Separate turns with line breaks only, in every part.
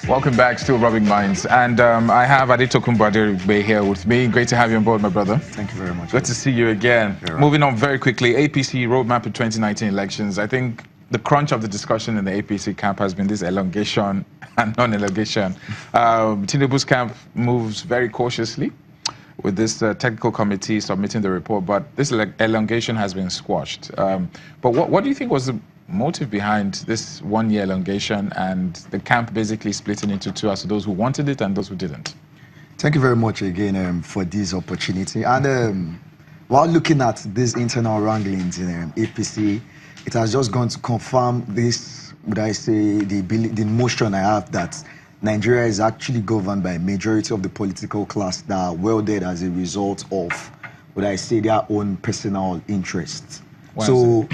Welcome back, still Rubbing Minds. And I have Adetokunbo Aderigbe here with me. Great to have you on board, my brother.
Thank you very much.
Good to see you again. Moving on very quickly, APC roadmap to 2019 elections. I think the crunch of the discussion in the APC camp has been this elongation and non-elongation. Tinubu's camp moves very cautiously with this technical committee submitting the report, but this elongation has been squashed. But what do you think was the motive behind this one-year elongation and the camp basically splitting into two as to those who wanted it and those who didn't?
Thank you very much again for this opportunity. And while looking at these internal wranglings in APC, it has just gone to confirm this, would I say, the notion I have that Nigeria is actually governed by a majority of the political class that are welded as a result of, would I say, their own personal interests. So,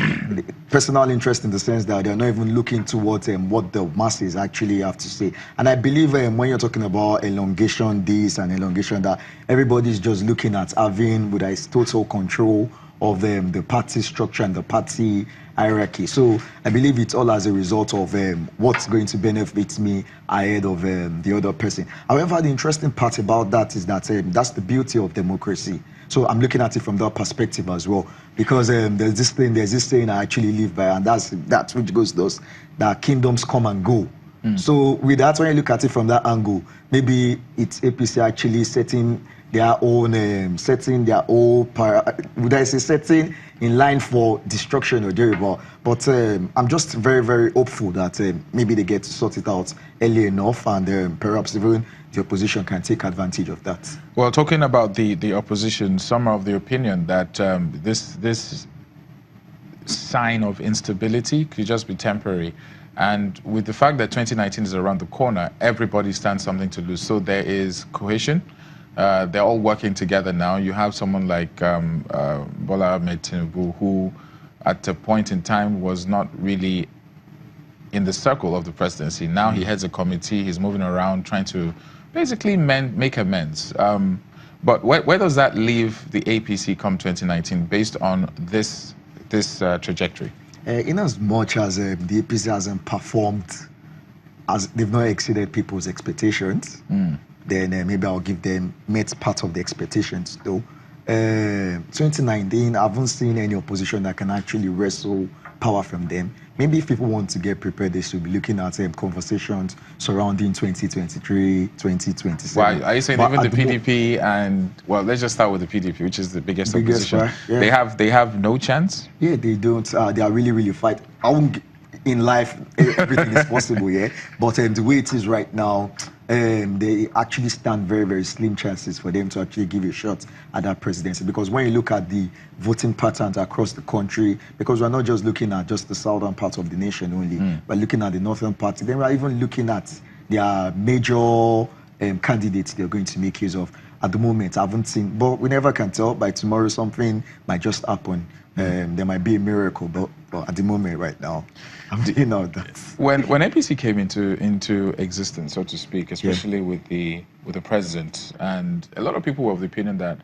personal interest in the sense that they're not even looking towards what the masses actually have to say. And I believe when you're talking about elongation this and elongation that, everybody's just looking at having, would I say, total control of the party structure and the party hierarchy. So I believe it's all as a result of what's going to benefit me ahead of the other person. However, the interesting part about that is that that's the beauty of democracy. So I'm looking at it from that perspective as well, because there's this saying I actually live by, and that's which goes those that kingdoms come and go. So with that, when you look at it from that angle, maybe it's APC actually setting their own would I say setting in line for destruction or terrible. But I'm just very, very hopeful that maybe they get to sort it out early enough, and perhaps even the opposition can take advantage of that.
Well, talking about the opposition, some are of the opinion that this sign of instability could just be temporary. And with the fact that 2019 is around the corner, everybody stands something to lose. So there is cohesion. They're all working together now. You have someone like Bola Ahmed Tinubu, who at a point in time was not really in the circle of the presidency. Now he heads a committee. He's moving around trying to basically make amends. But where does that leave the APC come 2019 based on this trajectory?
In as much as the APC hasn't performed, as they've not exceeded people's expectations, then maybe I'll give them met part of the expectations though. 2019, I haven't seen any opposition that can actually wrestle power from them. Maybe if people want to get prepared, they should be looking at conversations surrounding 2023, 2027.
Why? Are you saying but even the PDP and, well, let's just start with the PDP, which is the biggest opposition. Right? Yeah. They have no chance?
Yeah, they don't. They are really, really fight. In life, everything is possible, yeah? But the way it is right now, they actually stand very, very slim chances for them to actually give a shot at that presidency. Because when you look at the voting patterns across the country, because we're not just looking at just the southern part of the nation only, we're looking at the northern part, then we're even looking at their major candidates they're going to make use of. At the moment, I haven't seen, but we never can tell. By tomorrow, something might just happen. There might be a miracle, but at the moment, right now, I'm doing all that.
When APC came into existence, so to speak, especially with the president, and a lot of people were of the opinion that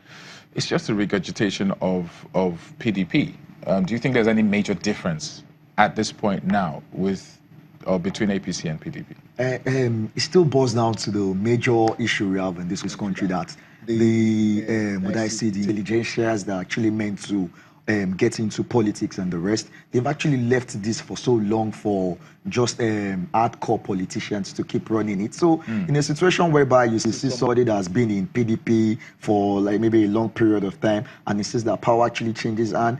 it's just a regurgitation of PDP. Do you think there's any major difference at this point now between APC and PDP?
It still boils down to the major issue we have in this country, that would I say the intelligentsias that are actually meant to get into politics and the rest, they've actually left this for so long for just hardcore politicians to keep running it. So in a situation whereby you see somebody that has been in PDP for like maybe a long period of time, and it says that power actually changes, and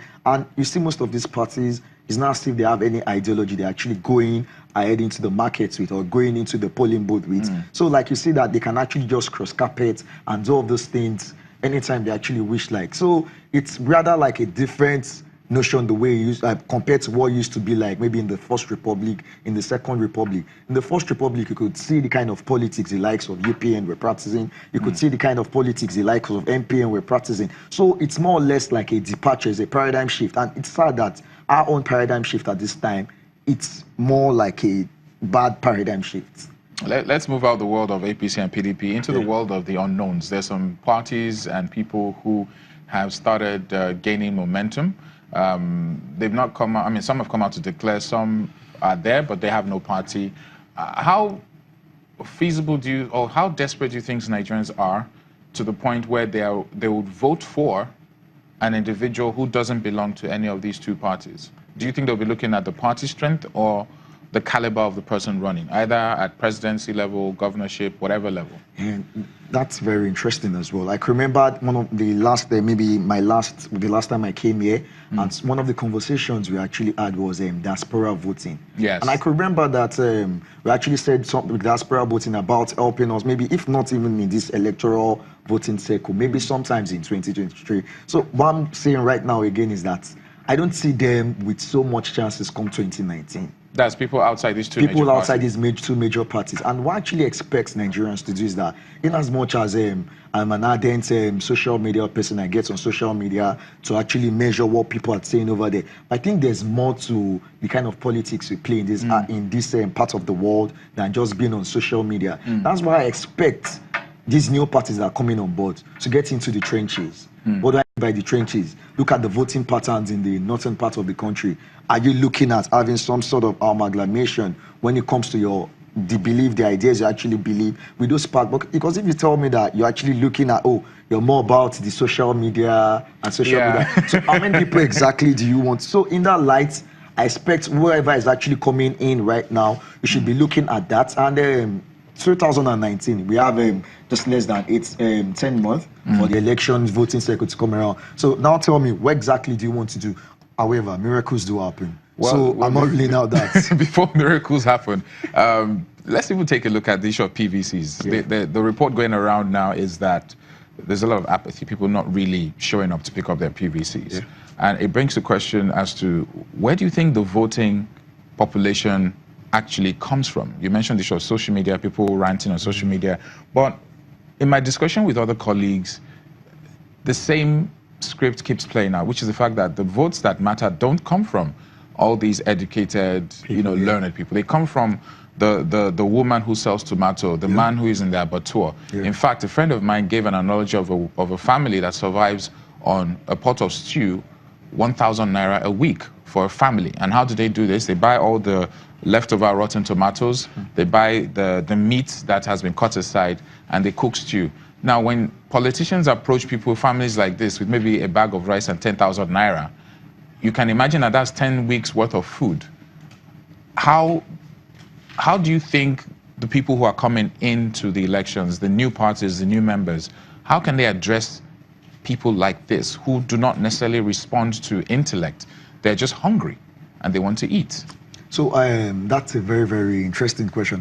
you see most of these parties, it's not as if they have any ideology they're actually going ahead into the markets with or going into the polling booth with. So like you see that they can actually just cross carpet and do all those things anytime they actually wish like. So it's rather like a different notion the way it used compared to what used to be like maybe in the First Republic, in the Second Republic. In the First Republic, you could see the kind of politics the likes of UPN were practicing. You could see the kind of politics the likes of MPN were practicing. So it's more or less like a departure, it's a paradigm shift. And it's sad that our own paradigm shift at this time, it's more like a bad paradigm shift.
Let's move out the world of APC and PDP into the world of the unknowns. There's some parties and people who have started gaining momentum. They've not come out, I mean, some have come out to declare, some are there, but they have no party. How feasible do you, or how desperate do you think Nigerians are to the point where they would vote for an individual who doesn't belong to any of these two parties? Do you think they'll be looking at the party strength or the caliber of the person running, either at presidency level, governorship, whatever level?
And that's very interesting as well. I remember one of the last, maybe the last time I came here, and one of the conversations we actually had was diaspora voting.
Yes.
And I could remember that we actually said something with diaspora voting about helping us, maybe if not even in this electoral voting cycle, maybe sometimes in 2023. So what I'm saying right now again is that I don't see them with so much chances come 2019.
That's people outside these two major parties.
People outside these two major parties. And what actually expects Nigerians to do is that, in as much as I'm an ardent social media person, I get on social media to actually measure what people are saying over there. I think there's more to the kind of politics we play in this part of the world than just being on social media. That's why I expect these new parties that are coming on board to get into the trenches. What do I mean by the trenches? Look at the voting patterns in the northern part of the country. Are you looking at having some sort of amalgamation when it comes to the ideas you actually believe with those parts? Because if you tell me that you're actually looking at, you're more about the social media and social media. So how many people exactly do you want? So in that light, I expect whoever is actually coming in right now, you should be looking at that. And 2019, we have just less than 10 months for the election voting cycle to come around. So now tell me, what exactly do you want to do? However, miracles do happen. Well, I'm not ruling out that.
Before miracles happen, let's even take a look at the issue of PVCs. Yeah. The report going around now is that there's a lot of apathy, people not really showing up to pick up their PVCs. Yeah. And it brings the question as to where do you think the voting population actually comes from? You mentioned the issue of social media, people ranting on social media, but in my discussion with other colleagues, the same script keeps playing out, which is the fact that the votes that matter don't come from all these educated, learned people. They come from the woman who sells tomato, the man who is in the abattoir. Yeah. In fact, a friend of mine gave an analogy of a family that survives on a pot of stew, 1,000 naira a week for a family. And how do they do this? They buy all the leftover rotten tomatoes, they buy the meat that has been cut aside, and they cook stew. Now, when politicians approach people, families like this, with maybe a bag of rice and 10,000 naira, you can imagine that that's 10 weeks worth of food. How do you think the people who are coming into the elections, the new parties, the new members, how can they address people like this who do not necessarily respond to intellect? They're just hungry and they want to eat.
So that's a very, very interesting question.